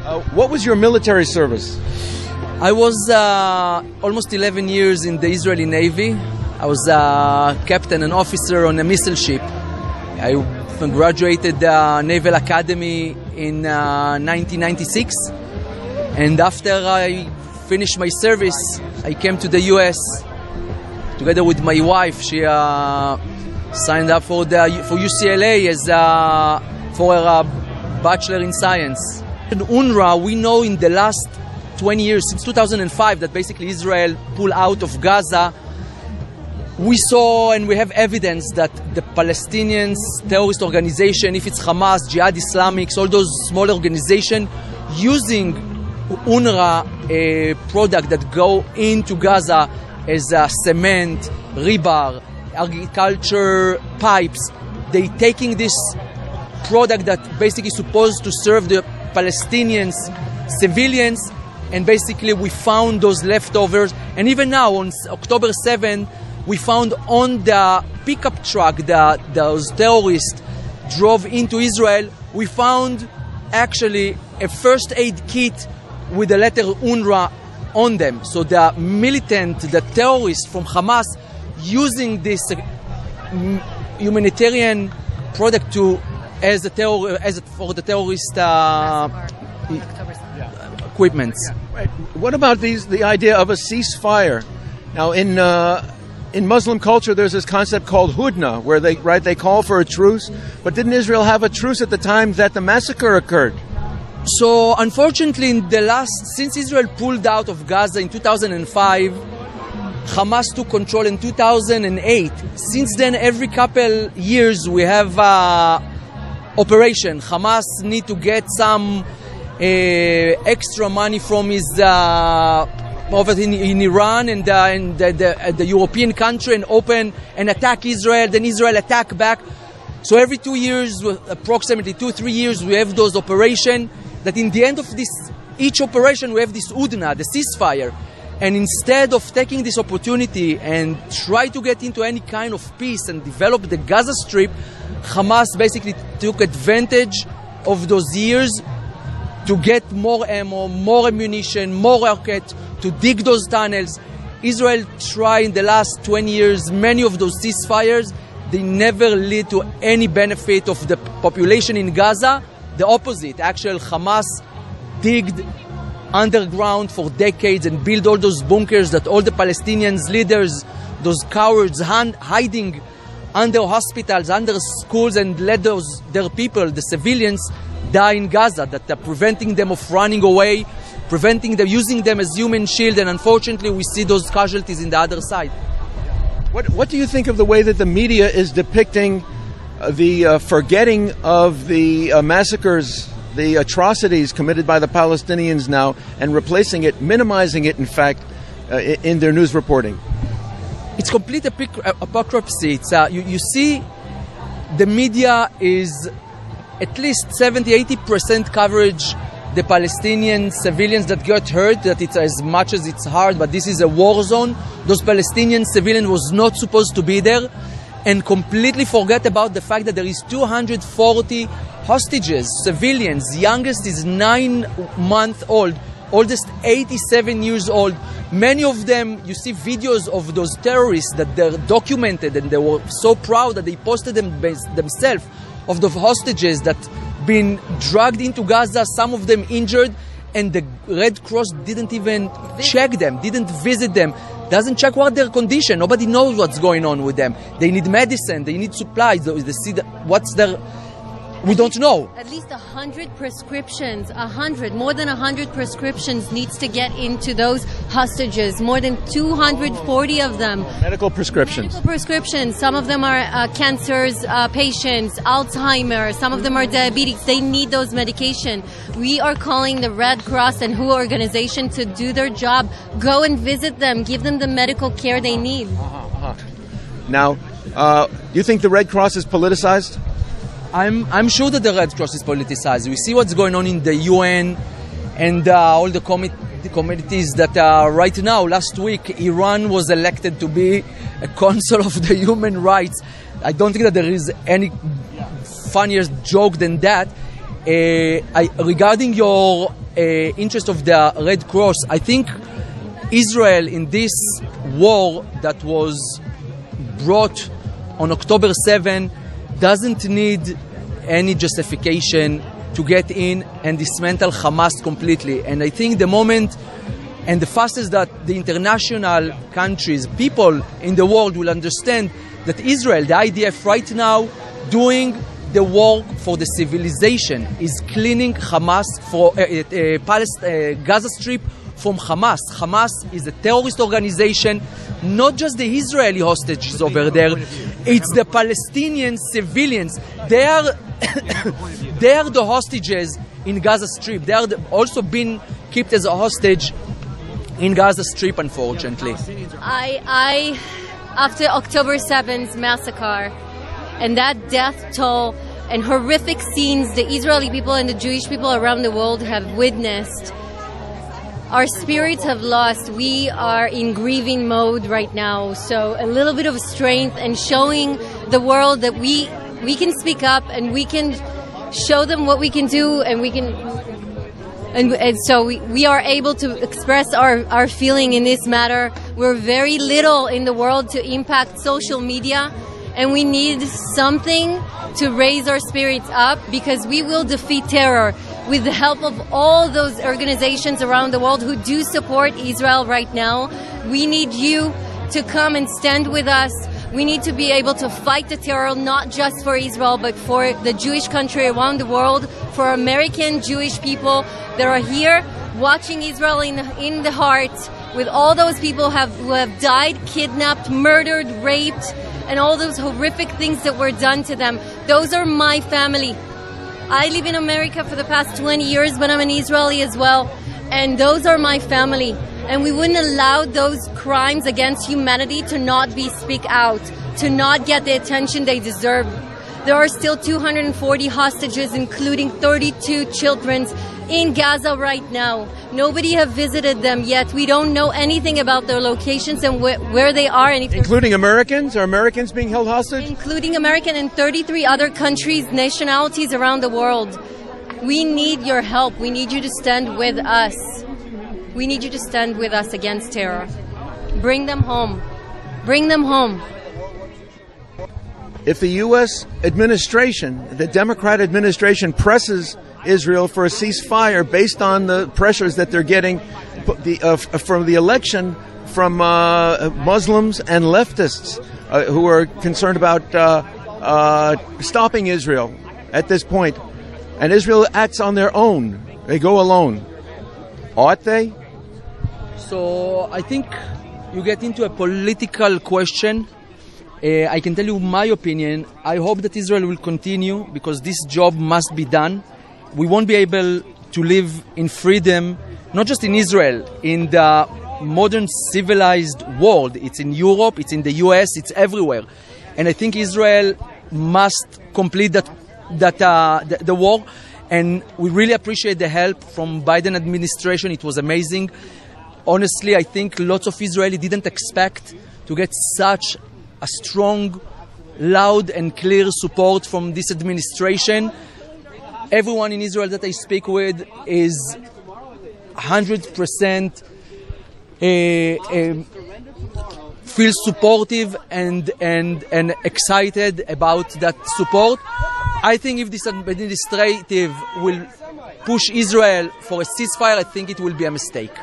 What was your military service? I was almost 11 years in the Israeli Navy. I was a captain and officer on a missile ship. I graduated Naval Academy in 1996. And after I finished my service, I came to the US together with my wife. She signed up for UCLA for a Bachelor in Science. In UNRWA, we know in the last 20 years, since 2005, that basically Israel pulled out of Gaza. We saw and we have evidence that the Palestinians terrorist organization, if it's Hamas, Jihad Islamics, all those small organizations, using UNRWA product that go into Gaza as cement, rebar, agriculture pipes. They taking this product that basically supposed to serve the Palestinians, civilians, and basically we found those leftovers. And even now, on October 7th, we found on the pickup truck that those terrorists drove into Israel, we found actually a first aid kit with the letter UNRWA on them. So the militant, the terrorists from Hamas, using this humanitarian product for the terrorist equipment. Right. What about the idea of a ceasefire? Now, in Muslim culture, there's this concept called hudna, where they call for a truce. But didn't Israel have a truce at the time that the massacre occurred? So, unfortunately, since Israel pulled out of Gaza in 2005, Hamas took control in 2008. Since then, every couple years, we have operation. Hamas need to get some extra money from his over in Iran and the European country, and open and attack Israel. Then Israel attack back. So every 2 years, approximately 2-3 years, we have those operations. That in the end of each operation, we have this udna, the ceasefire. And instead of taking this opportunity and try to get into any kind of peace and develop the Gaza Strip, Hamas basically took advantage of those years to get more ammo, more ammunition, more rockets, to dig those tunnels. Israel tried in the last 20 years many of those ceasefires. They never lead to any benefit of the population in Gaza. The opposite. Actually, Hamas digged underground for decades and built all those bunkers that all the Palestinians leaders, those cowards, hiding under hospitals, under schools, and let their people, the civilians, die in Gaza, that are preventing them of running away, preventing them, using them as human shield, and unfortunately we see those casualties in the other side. What do you think of the way that the media is depicting the forgetting of the massacres, the atrocities committed by the Palestinians now, and replacing it, minimizing it, in fact, in their news reporting? It's complete hypocrisy. You see, the media is at least 70-80% coverage the Palestinian civilians that got hurt, that it's as much as it's hard, but this is a war zone. Those Palestinian civilians was not supposed to be there, and completely forget about the fact that there is 240 hostages, civilians. Youngest is 9 months old, oldest 87 years old. Many of them, you see videos of those terrorists that they're documented, and they were so proud that they posted them themselves, of the hostages that been dragged into Gaza, some of them injured, and the Red Cross didn't even check them, didn't visit them, doesn't check what their condition. Nobody knows what's going on with them. They need medicine, they need supplies, they see what's their... We don't know. At least 100 prescriptions, more than 100 prescriptions needs to get into those hostages. More than 240 of them. Medical prescriptions. Medical prescriptions. Some of them are cancers patients, Alzheimer's. Some of them are diabetes. They need those medication. We are calling the Red Cross and WHO organization to do their job. Go and visit them. Give them the medical care they need. Now, you think the Red Cross is politicized? I'm sure that the Red Cross is politicized. We see what's going on in the UN and all the committees that right now, last week, Iran was elected to be a consul of the human rights. I don't think that there is any funnier joke than that. Regarding your interest of the Red Cross, I think Israel in this war that was brought on October 7 doesn't need any justification to get in and dismantle Hamas completely. And I think the moment and the fastest that the international countries, people in the world will understand that Israel, the IDF right now, doing the work for the civilization, is cleaning Hamas for Gaza Strip from Hamas. Hamas is a terrorist organization, not just the Israeli hostages over there, it's the Palestinian civilians. They are they are the hostages in Gaza Strip. They are also been kept as a hostage in Gaza Strip, unfortunately. I after October 7's massacre and that death toll and horrific scenes the Israeli people and the Jewish people around the world have witnessed, our spirits have lost. We are in grieving mode right now. So a little bit of strength and showing the world that we can speak up and we can show them what we can do, and we can and so we are able to express our feeling in this matter. We're very little in the world to impact social media, and we need something to raise our spirits up, because we will defeat terror with the help of all those organizations around the world who do support Israel right now. We need you to come and stand with us. We need to be able to fight the terror, not just for Israel, but for the Jewish country around the world, for American Jewish people that are here watching Israel in the heart, with all those people who have died, kidnapped, murdered, raped, and all those horrific things that were done to them. Those are my family. I live in America for the past 20 years, but I'm an Israeli as well, and those are my family. And we wouldn't allow those crimes against humanity to not be speak out, to not get the attention they deserve. There are still 240 hostages, including 32 children, in Gaza right now. Nobody have visited them yet. We don't know anything about their locations and where they are. And including Americans? Are Americans being held hostage? Including American and 33 other countries, nationalities around the world. We need your help. We need you to stand with us. We need you to stand with us against terror. Bring them home. Bring them home. If the U.S. administration, the Democrat administration, presses Israel for a ceasefire based on the pressures that they're getting from the election from Muslims and leftists who are concerned about stopping Israel at this point, and Israel acts on their own, they go alone, ought they? So I think you get into a political question. I can tell you my opinion. I hope that Israel will continue, because this job must be done. We won't be able to live in freedom, not just in Israel, in the modern civilized world. It's in Europe, it's in the US, it's everywhere. And I think Israel must complete the war. And we really appreciate the help from Biden administration. It was amazing. Honestly, I think lots of Israelis didn't expect to get such a strong, loud and clear support from this administration. Everyone in Israel that I speak with is 100% feels supportive and excited about that support. I think if this administrative will push Israel for a ceasefire, I think it will be a mistake.